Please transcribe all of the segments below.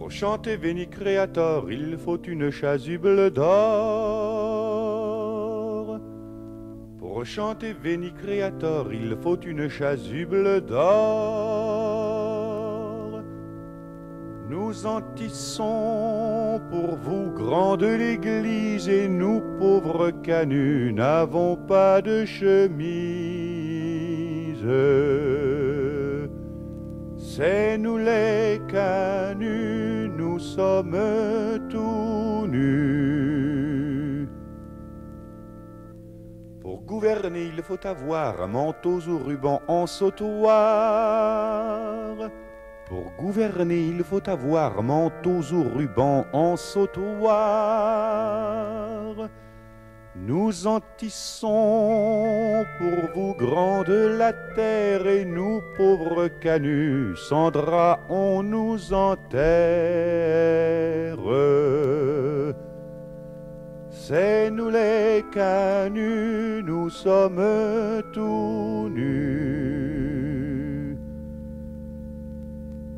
Pour chanter Veni Creator, il faut une chasuble d'or. Pour chanter Veni Creator, il faut une chasuble d'or. Nous en tissons pour vous, grands de l'Église, et nous, pauvres canuts, n'avons pas de chemise. C'est nous les canuts, nous sommes tout nus. Pour gouverner, il faut avoir manteaux ou rubans en sautoir. Pour gouverner, il faut avoir manteaux ou rubans en sautoir. Nous en tissons pour vous, grands de la terre, et nous, pauvres canuts, sans drap on nous enterre. C'est nous les canuts, nous sommes tout nus.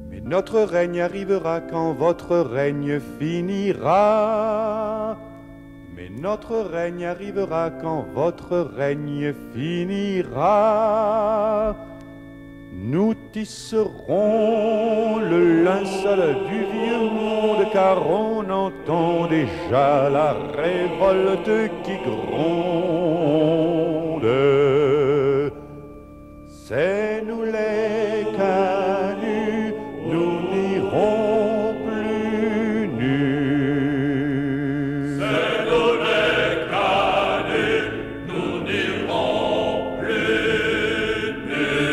Mais notre règne arrivera quand votre règne finira. Mais notre règne arrivera quand votre règne finira. Nous tisserons le linceul du vieux monde, car on entend déjà la révolte qui gronde. C'est nous les canuts, nous n'irons plus nus. C'est nous les canuts, nous n'irons plus nus.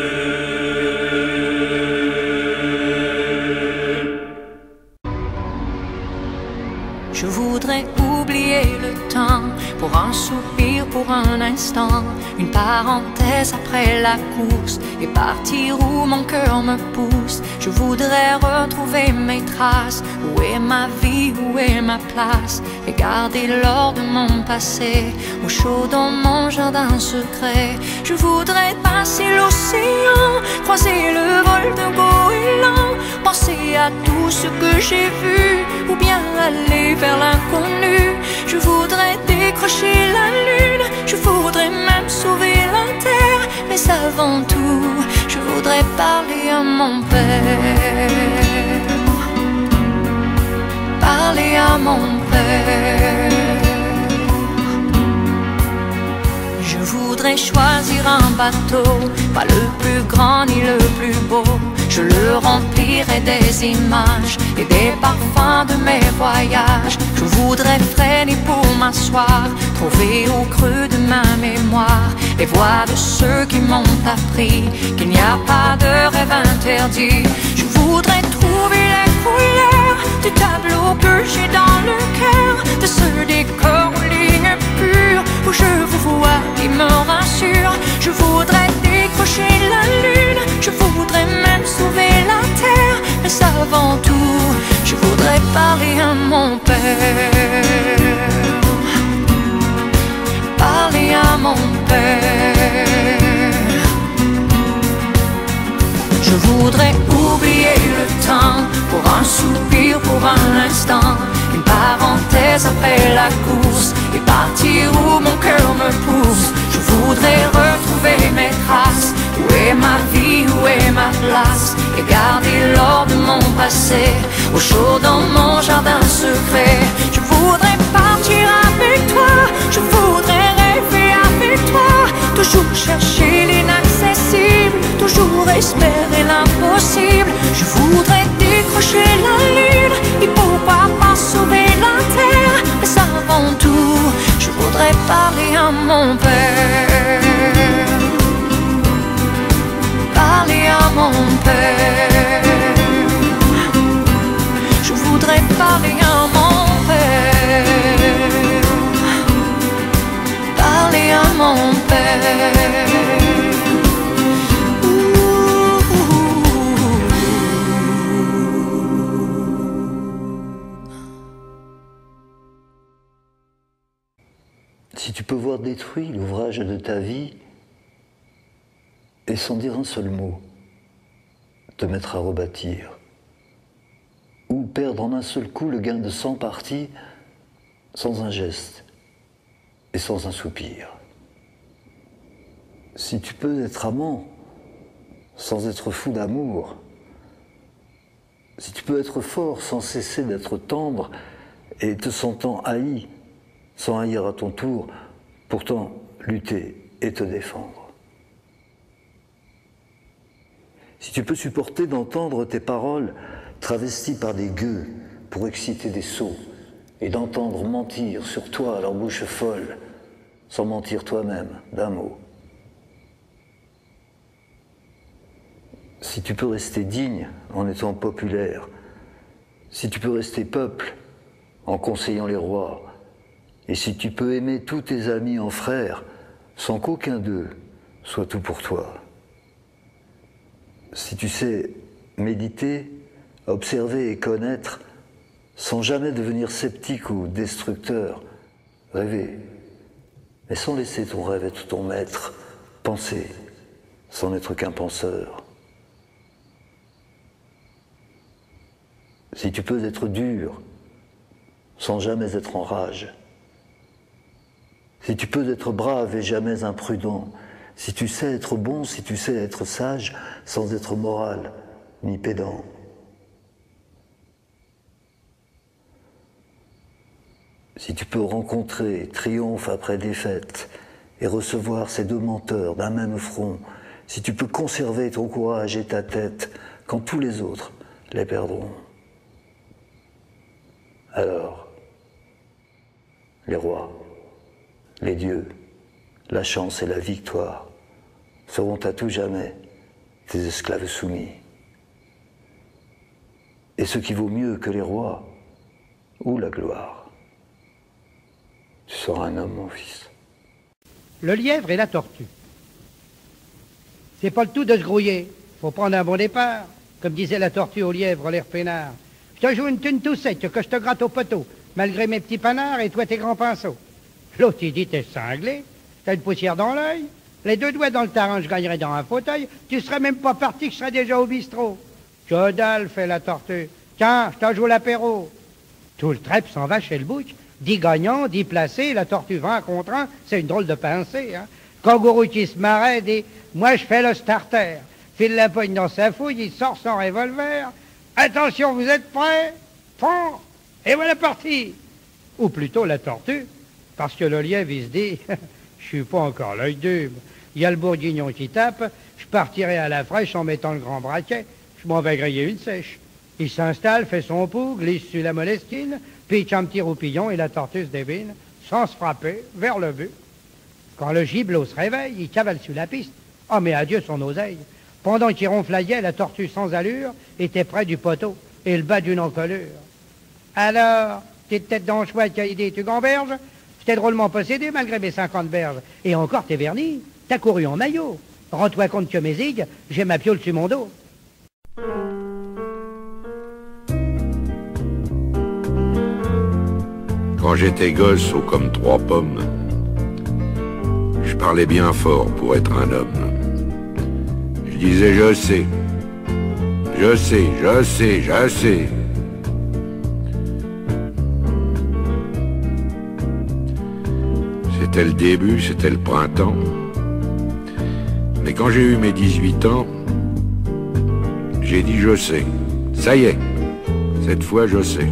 Je voudrais oublier le temps pour un soupir, pour un instant, une parenthèse après la course, et partir où mon cœur me pousse. Je voudrais retrouver mes traces. Où est ma vie, où est ma place, et garder l'or de mon passé au chaud dans mon jardin secret. Je voudrais passer l'océan, croiser le vol d'un goéland, penser à tout ce que j'ai vu, ou bien aller vers l'inconnu. Je voudrais décrocher la lune, je voudrais même sauver la terre, mais avant tout, je voudrais parler à mon père. Parler à mon père. Je voudrais choisir un bateau, pas le plus grand ni le plus beau. Je le remplirai des images et des parfums de mes voyages. Je voudrais freiner pour m'asseoir, trouver au creux de ma mémoire les voix de ceux qui m'ont appris qu'il n'y a pas de rêve interdit. Je voudrais trouver les couleurs du tableau que j'ai dans le cœur, de ce décor aux lignes pures où je vous vois qui me rassure. Je voudrais décrocher la lune, je voudrais même sauver la terre, mais avant tout, je voudrais parler à mon père. Parler à mon père. Je voudrais oublier le temps pour un soupir, pour un instant, une parenthèse après la course, et partir où mon cœur me pousse. Je voudrais retrouver mes traces. Où est ma vie, où est ma place, et garder l'or de mon passé au chaud dans mon jardin secret. Je voudrais partir avec toi, je voudrais rêver avec toi, toujours chercher l'inaccessible, toujours espérer l'impossible. Je voudrais décrocher la lune, et pourquoi pas sauver la terre, mais avant tout, je voudrais parler à mon père. Parler à mon père. Je voudrais parler à mon père. Parler à mon père. Si tu peux voir détruit l'ouvrage de ta vie, et sans dire un seul mot, te mettre à rebâtir, ou perdre en un seul coup le gain de 100 parties sans un geste et sans un soupir. Si tu peux être amant sans être fou d'amour, si tu peux être fort sans cesser d'être tendre et te sentant haï sans haïr à ton tour, pourtant lutter et te défendre. Si tu peux supporter d'entendre tes paroles travesties par des gueux pour exciter des sots et d'entendre mentir sur toi à leur bouche folle sans mentir toi-même d'un mot. Si tu peux rester digne en étant populaire, si tu peux rester peuple en conseillant les rois, et si tu peux aimer tous tes amis en frères sans qu'aucun d'eux soit tout pour toi. Si tu sais méditer, observer et connaître sans jamais devenir sceptique ou destructeur, rêver, mais sans laisser ton rêve être ton maître, penser sans n'être qu'un penseur. Si tu peux être dur sans jamais être en rage, si tu peux être brave et jamais imprudent, si tu sais être bon, si tu sais être sage, sans être moral ni pédant. Si tu peux rencontrer triomphe après défaite et recevoir ces deux menteurs d'un même front, si tu peux conserver ton courage et ta tête quand tous les autres les perdront. Alors, les rois, les dieux, la chance et la victoire seront à tout jamais tes esclaves soumis. Et ce qui vaut mieux que les rois ou la gloire, tu seras un homme, mon fils. Le lièvre et la tortue. C'est pas le tout de se grouiller. Faut prendre un bon départ. Comme disait la tortue au lièvre, l'air peinard. Je te joue une thune tout sec, que je te gratte au poteau, malgré mes petits panards et toi tes grands pinceaux. L'autre, il dit, t'es cinglé, t'as une poussière dans l'œil, les deux doigts dans le tarin, je gagnerais dans un fauteuil, tu serais même pas parti, que je serais déjà au bistrot. Que dalle, fait la tortue. Tiens, je te joue l'apéro. Tout le trèpe s'en va chez le bouc, 10 gagnants, 10 placés, la tortue 20 contre 1, c'est une drôle de pincée, hein. Kangourou qui se marrait dit, moi je fais le starter. File la poigne dans sa fouille, il sort son revolver. Attention, vous êtes prêts? Prends, et voilà parti. Ou plutôt la tortue, parce que le lièvre, il se dit, je suis pas encore l'œil d'hume. Il y a le bourguignon qui tape, je partirai à la fraîche en mettant le grand braquet, je m'en vais griller une sèche. Il s'installe, fait son pou, glisse sur la moleskine, pitch un petit roupillon et la tortue se débine, sans se frapper, vers le but. Quand le gibelot se réveille, il cavale sur la piste. Oh, mais adieu son oseille. Pendant qu'il ronflaillait, la tortue sans allure était près du poteau et le bas d'une encolure. Alors, petite tête d'anchois qui a idée, tu gamberges? J'étais drôlement possédé malgré mes 50 berges. Et encore t'es verni, t'as couru en maillot. Rends-toi compte que mes zigues, j'ai ma piole sur mon dos. Quand j'étais gosse, haut comme 3 pommes, je parlais bien fort pour être un homme. Je disais je sais, je sais, je sais, je sais. C'était le début, c'était le printemps. Mais quand j'ai eu mes 18 ans, j'ai dit je sais. Ça y est, cette fois je sais.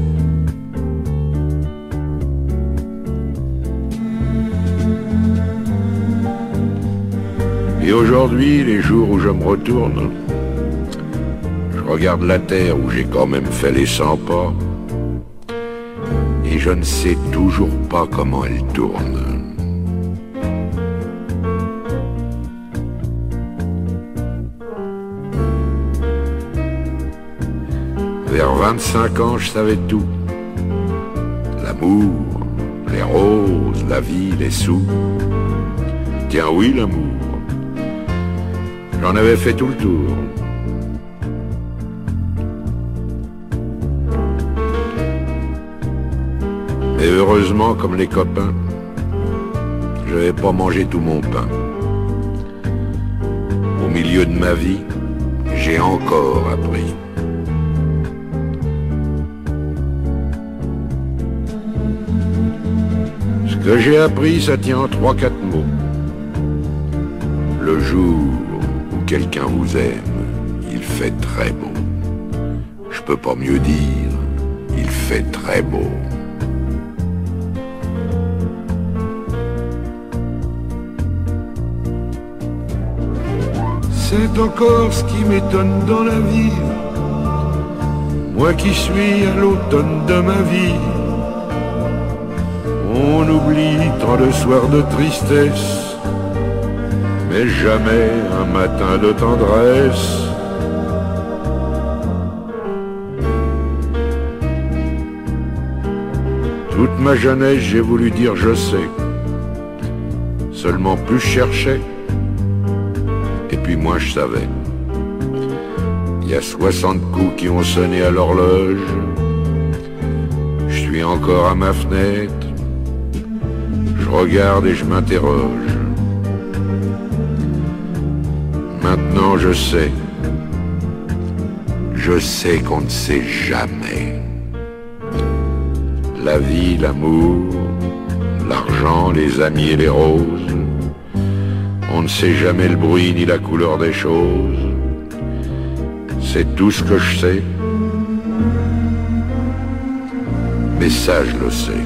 Et aujourd'hui, les jours où je me retourne, je regarde la terre où j'ai quand même fait les 100 pas, et je ne sais toujours pas comment elle tourne. Vers 25 ans, je savais tout. L'amour, les roses, la vie, les sous. Tiens oui, l'amour. J'en avais fait tout le tour. Et heureusement, comme les copains, je n'avais pas mangé tout mon pain. Au milieu de ma vie, j'ai encore appris. que j'ai appris, ça tient en 3-4 mots. Le jour où quelqu'un vous aime, il fait très beau. Je peux pas mieux dire, il fait très beau. C'est encore ce qui m'étonne dans la vie, moi qui suis à l'automne de ma vie. On oublie tant de soirs de tristesse, mais jamais un matin de tendresse. Toute ma jeunesse j'ai voulu dire je sais, seulement plus je cherchais, et puis moins je savais. Il y a 60 coups qui ont sonné à l'horloge, je suis encore à ma fenêtre, je regarde et je m'interroge. Maintenant je sais qu'on ne sait jamais. La vie, l'amour, l'argent, les amis et les roses, on ne sait jamais le bruit ni la couleur des choses. C'est tout ce que je sais, mais ça je le sais.